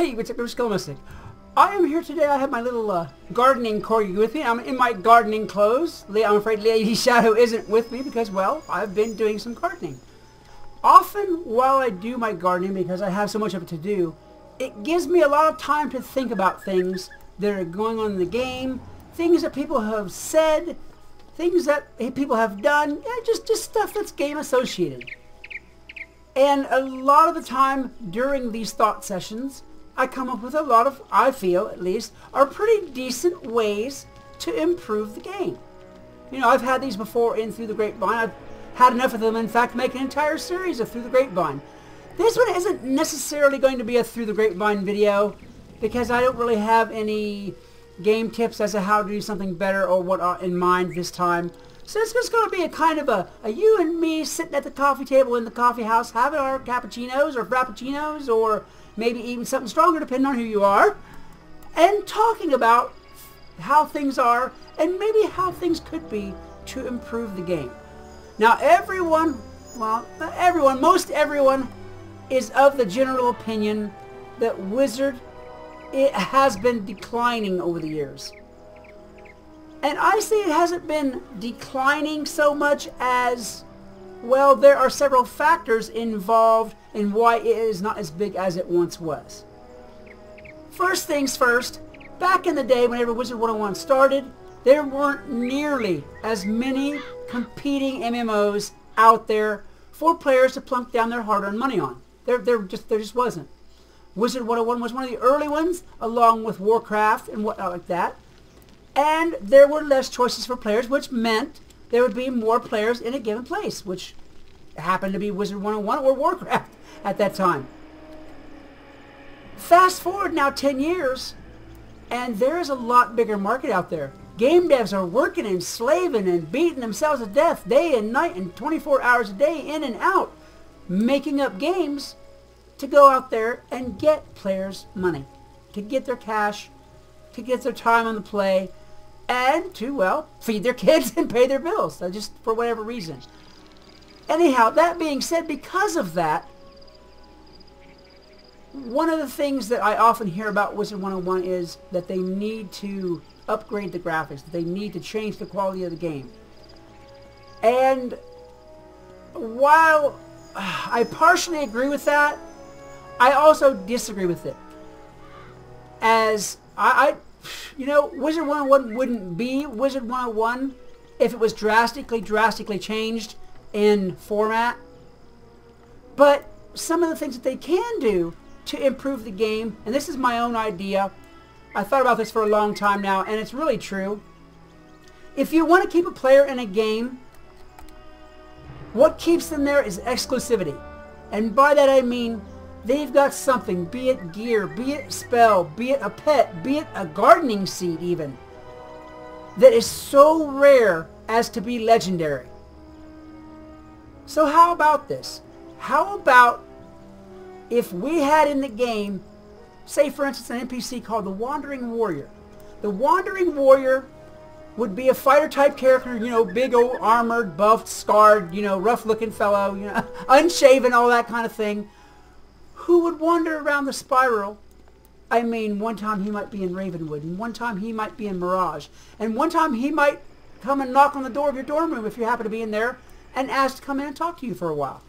Hey, what's up, Skelemystyk? I am here today. I have my little gardening corgi with me. I'm in my gardening clothes. I'm afraid Lady Shadow isn't with me because, well, I've been doing some gardening. Often while I do my gardening, because I have so much of it to do, it gives me a lot of time to think about things that are going on in the game, things that people have said, things that people have done, just stuff that's game associated. And a lot of the time during these thought sessions, I come up with a lot of, I feel at least, are pretty decent ways to improve the game. You know, I've had these before in Through the Grapevine. I've had enough of them, in fact, to make an entire series of Through the Grapevine. This one isn't necessarily going to be a Through the Grapevine video because I don't really have any game tips as to how to do something better or what in mind this time. So it's just going to be a kind of a you and me sitting at the coffee table in the coffee house having our cappuccinos or frappuccinos or maybe even something stronger depending on who you are, and talking about how things are and maybe how things could be to improve the game. Now everyone, well not everyone, most everyone is of the general opinion that Wizard, it has been declining over the years. And I say it hasn't been declining so much as, well, there are several factors involved in why it is not as big as it once was. First things first, back in the day whenever Wizard101 started, there weren't nearly as many competing MMOs out there for players to plunk down their hard-earned money on. There just wasn't. Wizard101 was one of the early ones, along with Warcraft and whatnot like that. And there were less choices for players, which meant there would be more players in a given place, which happened to be Wizard101 or Warcraft at that time. Fast forward now 10 years, and there is a lot bigger market out there. Game devs are working and slaving and beating themselves to death day and night and 24 hours a day in and out, making up games to go out there and get players money, to get their cash, to get their time on the play, and to, well, feed their kids and pay their bills, just for whatever reason. Anyhow, that being said, because of that, one of the things that I often hear about Wizard101 is that they need to upgrade the graphics, that they need to change the quality of the game. And while I partially agree with that, I also disagree with it. As you know, Wizard101 wouldn't be Wizard101 if it was drastically changed in format. But some of the things that they can do to improve the game, and this is my own idea, I thought about this for a long time now, and it's really true. If you want to keep a player in a game, what keeps them there is exclusivity. And by that I mean they've got something, be it gear, be it spell, be it a pet, be it a gardening seed even, that is so rare as to be legendary. So how about this? How about if we had in the game, say for instance an NPC called the Wandering Warrior. The Wandering Warrior would be a fighter type character, you know, big old armored, buffed, scarred, you know, rough looking fellow, you know, unshaven, all that kind of thing, who would wander around the spiral. I mean, one time he might be in Ravenwood, and one time he might be in Mirage, and one time he might come and knock on the door of your dorm room if you happen to be in there and ask to come in and talk to you for a while.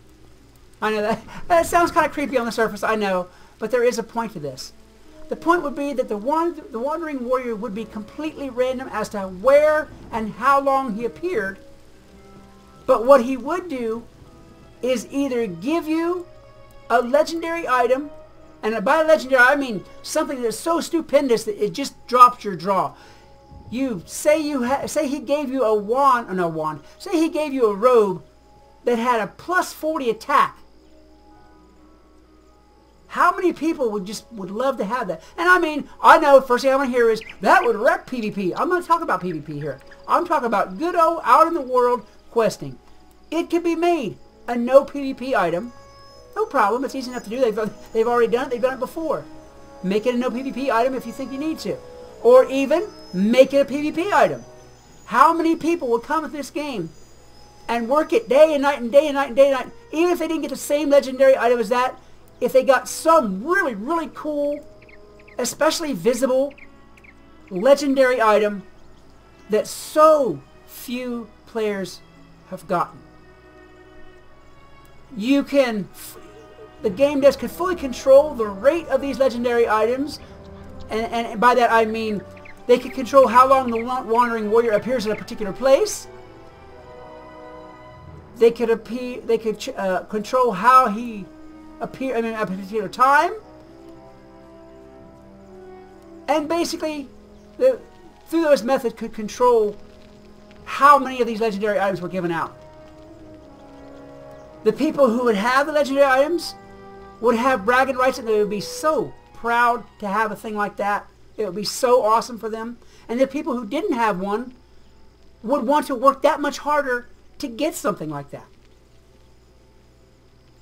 I know that sounds kind of creepy on the surface, I know, but there is a point to this. The point would be that the Wandering Warrior would be completely random as to where and how long he appeared, but what he would do is either give you a legendary item, and by legendary I mean something that's so stupendous that it just drops your jaw. You say he gave you a wand, no wand. Say he gave you a robe that had a plus 40 attack. How many people would love to have that? And I mean, I know first thing I want to hear is that would wreck PvP. I'm not talking about PvP here. I'm talking about good old out in the world questing. It could be made a no PvP item. No problem. It's easy enough to do. They've already done it. They've done it before. Make it a no PvP item if you think you need to. Or even make it a PvP item. How many people would come at this game and work it day and night and day and night and day and night, even if they didn't get the same legendary item as that, if they got some really, really cool especially visible, legendary item that so few players have gotten. You can, the game desk can fully control the rate of these legendary items, and by that I mean they can control how long the Wandering Warrior appears in a particular place. They could control how he appears at a particular time, and basically, through those methods, could control how many of these legendary items were given out. The people who would have the legendary items would have bragging rights, and they would be so proud to have a thing like that. It would be so awesome for them. And the people who didn't have one would want to work that much harder to get something like that.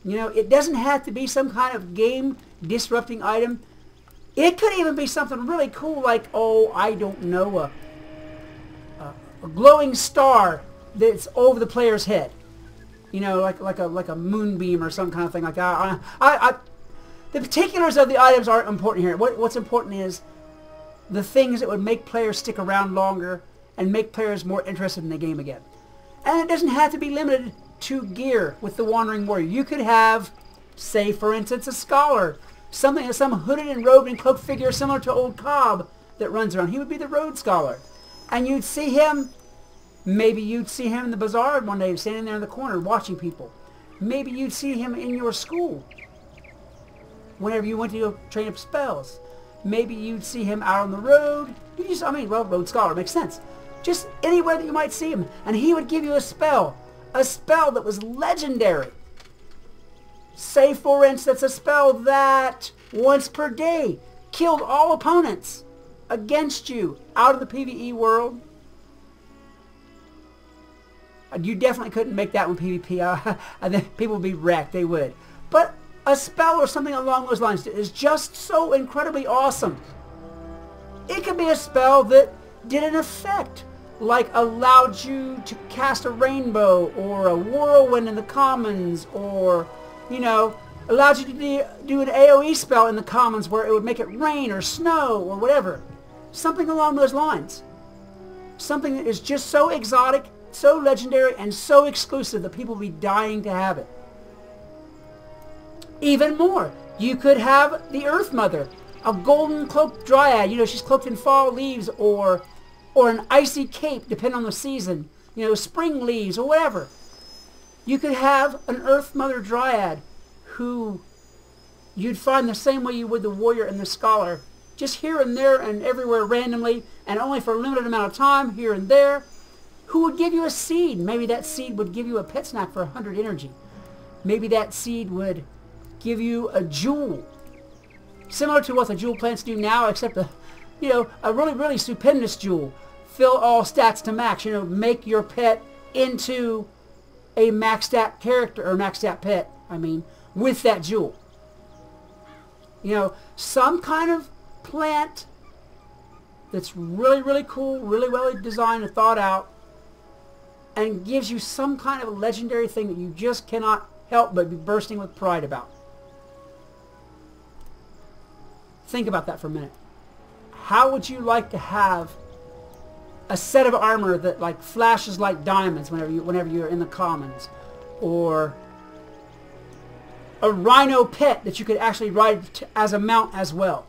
You know, it doesn't have to be some kind of game disrupting item. It could even be something really cool like, oh, I don't know, a glowing star that's over the player's head. You know, like a moonbeam or some kind of thing like that. The particulars of the items aren't important here. What's important is the things that would make players stick around longer and make players more interested in the game again. And it doesn't have to be limited to gear with the Wandering Warrior. You could have, say for instance, a scholar. Some hooded and robed and cloaked figure similar to old Cobb that runs around. He would be the road scholar. And you'd see him, maybe you'd see him in the bazaar one day standing there in the corner watching people. Maybe you'd see him in your school whenever you went to go train up spells. Maybe you'd see him out on the road. Road scholar makes sense. Just anywhere that you might see him. And he would give you a spell that was legendary. Say, for instance, a spell that once per day killed all opponents against you out of the PvE world. You definitely couldn't make that one PvP. I think people would be wrecked. They would. But a spell or something along those lines is just so incredibly awesome. It could be a spell that did an effect, like allowed you to cast a rainbow or a whirlwind in the commons, or, you know, allowed you to do an AoE spell in the commons where it would make it rain or snow or whatever. Something along those lines. Something that is just so exotic, so legendary, and so exclusive that people would be dying to have it. Even more, you could have the Earth Mother, a golden cloaked dryad. You know, she's cloaked in fall leaves or an icy cape, depending on the season. You know, spring leaves or whatever. You could have an Earth Mother dryad who you'd find the same way you would the warrior and the scholar, just here and there and everywhere randomly, and only for a limited amount of time, here and there, who would give you a seed. Maybe that seed would give you a pet snack for 100 energy. Maybe that seed would give you a jewel, similar to what the jewel plants do now, except a really, really stupendous jewel. Fill all stats to max. You know, make your pet into a max stat character, or max stat pet, with that jewel. You know, some kind of plant that's really, really cool, really well designed and thought out, and gives you some kind of a legendary thing that you just cannot help but be bursting with pride about. Think about that for a minute. How would you like to have a set of armor that like flashes like diamonds whenever you're in the commons, or a rhino pet that you could actually ride as a mount as well?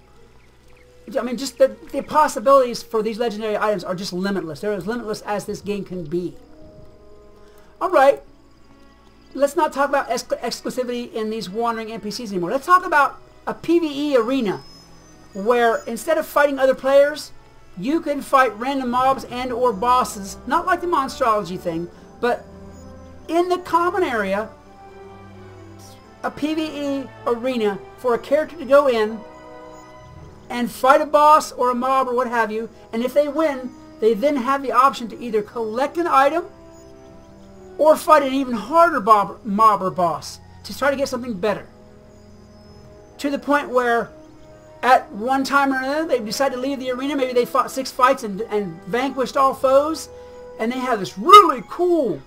I mean, just the possibilities for these legendary items are just limitless. They're as limitless as this game can be. Alright, let's not talk about exclusivity in these wandering NPCs anymore. Let's talk about a PvE arena where instead of fighting other players, you can fight random mobs and or bosses, not like the monstrology thing, but in the common area, a PvE arena for a character to go in and fight a boss or a mob or what have you, and if they win, they then have the option to either collect an item or fight an even harder mob or boss to try to get something better. To the point where at one time or another, they decided to leave the arena. Maybe they fought 6 fights and vanquished all foes, and they have this really cool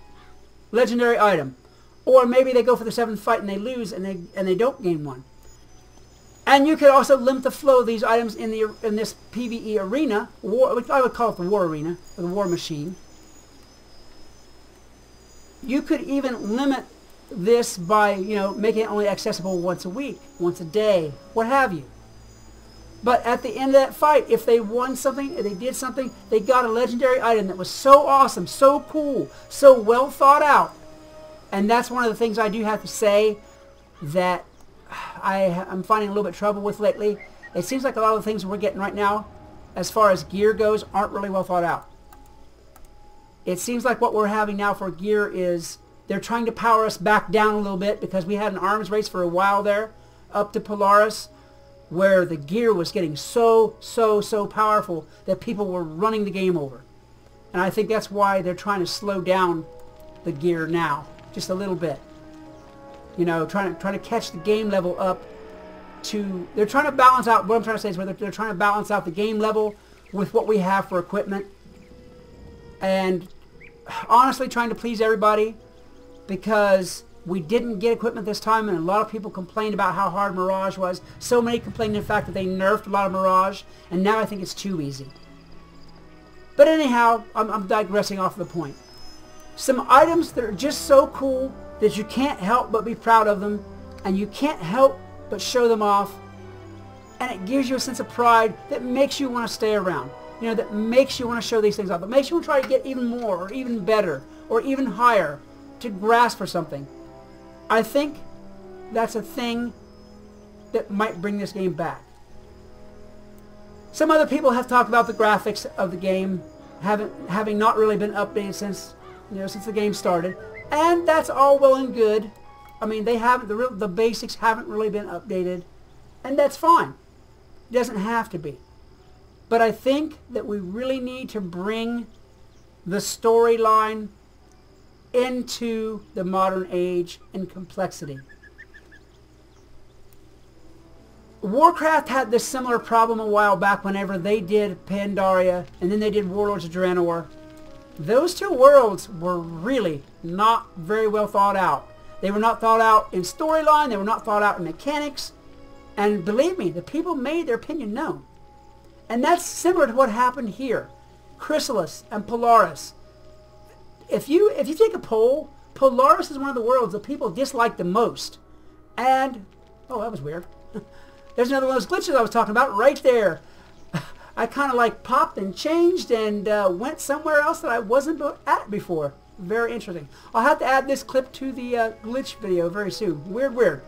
legendary item. Or maybe they go for the 7th fight and they lose and they don't gain one. And you could also limit the flow of these items in this PvE arena. I would call it the war arena, or the war machine. You could even limit this by, making it only accessible once a week, once a day, what have you. But at the end of that fight, if they won something, if they did something, they got a legendary item that was so awesome, so cool, so well thought out. And that's one of the things I do have to say that I'm finding a little bit of trouble with lately. It seems like a lot of the things we're getting right now, as far as gear goes, aren't really well thought out. It seems like what we're having now for gear is they're trying to power us back down a little bit, because we had an arms race for a while there up to Polaris, where the gear was getting so powerful that people were running the game over. And I think that's why they're trying to slow down the gear now, just a little bit. Trying to catch the game level up to... They're trying to balance out... What I'm trying to say is they're trying to balance out the game level with what we have for equipment. And honestly trying to please everybody, because we didn't get equipment this time, and a lot of people complained about how hard Mirage was. So many complained, in fact, that they nerfed a lot of Mirage, and now I think it's too easy. But anyhow, I'm digressing off the point. Some items that are just so cool that you can't help but be proud of them, and you can't help but show them off, and it gives you a sense of pride that makes you want to stay around. That makes you want to show these things off, that makes you want to try to get even more, or even better, or even higher, to grasp for something. I think that's a thing that might bring this game back. Some other people have talked about the graphics of the game having not really been updated since the game started, and that's all well and good. I mean, the basics haven't really been updated, and that's fine. It doesn't have to be. But I think that we really need to bring the storyline into the modern age and complexity. Warcraft had this similar problem a while back whenever they did Pandaria and then they did Warlords of Draenor. Those two worlds were really not very well thought out. They were not thought out in storyline, they were not thought out in mechanics, and believe me, the people made their opinion known. And that's similar to what happened here. Chrysalis and Polaris. If you take a poll, Polaris is one of the worlds that people dislike the most. And, oh, that was weird. There's another one of those glitches I was talking about right there. I kind of like popped and changed and went somewhere else that I wasn't at before. Very interesting. I'll have to add this clip to the glitch video very soon. Weird.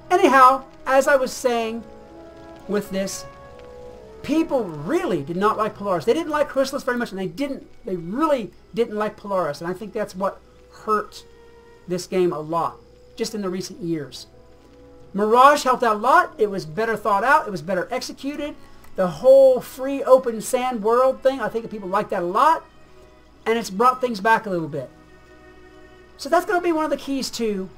Anyhow, as I was saying with this, people really did not like Polaris. They didn't like Chrysalis very much, and they really didn't like Polaris. And I think that's what hurt this game a lot, just in the recent years. Mirage helped out a lot. It was better thought out. It was better executed. The whole free open sand world thing, I think that people like that a lot. And it's brought things back a little bit. So that's going to be one of the keys, too,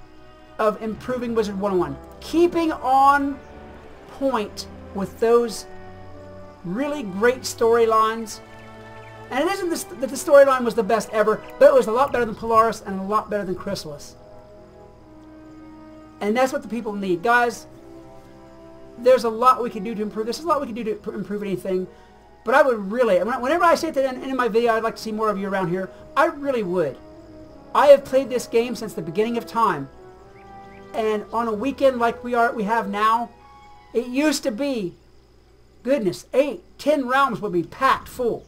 of improving Wizard101. Keeping on point with those really great storylines. And it isn't that the storyline was the best ever, but it was a lot better than Polaris and a lot better than Chrysalis. And that's what the people need. Guys, there's a lot we can do to improve this. There's a lot we can do to improve anything. But I would really, whenever I say at the end of my video, I'd like to see more of you around here, I really would. I have played this game since the beginning of time. And on a weekend like we have now, it used to be, goodness, 8, 10 realms would be packed full.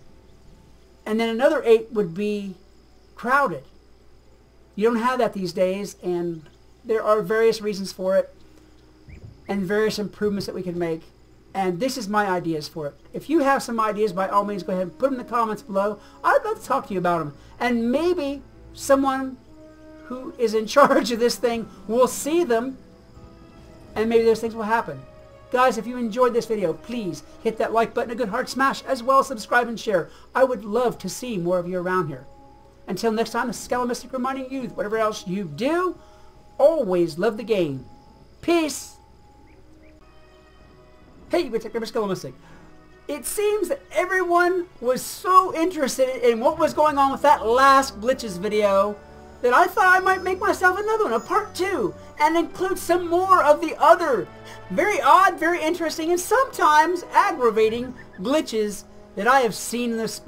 And then another 8 would be crowded. You don't have that these days, and there are various reasons for it and various improvements that we can make. And this is my ideas for it. If you have some ideas, by all means, go ahead and put them in the comments below. I'd love to talk to you about them. And maybe someone who is in charge of this thing will see them, and maybe those things will happen. Guys, if you enjoyed this video, please hit that like button, a good heart smash, as well as subscribe and share. I would love to see more of you around here. Until next time, the Skelemystyk reminding you, whatever else you do, always love the game. Peace! Hey, what's up, Skelemystyk? It seems that everyone was so interested in what was going on with that last glitches video that I thought I might make myself another one, a part 2. and include some more of the other very odd, very interesting, and sometimes aggravating glitches that I have seen in this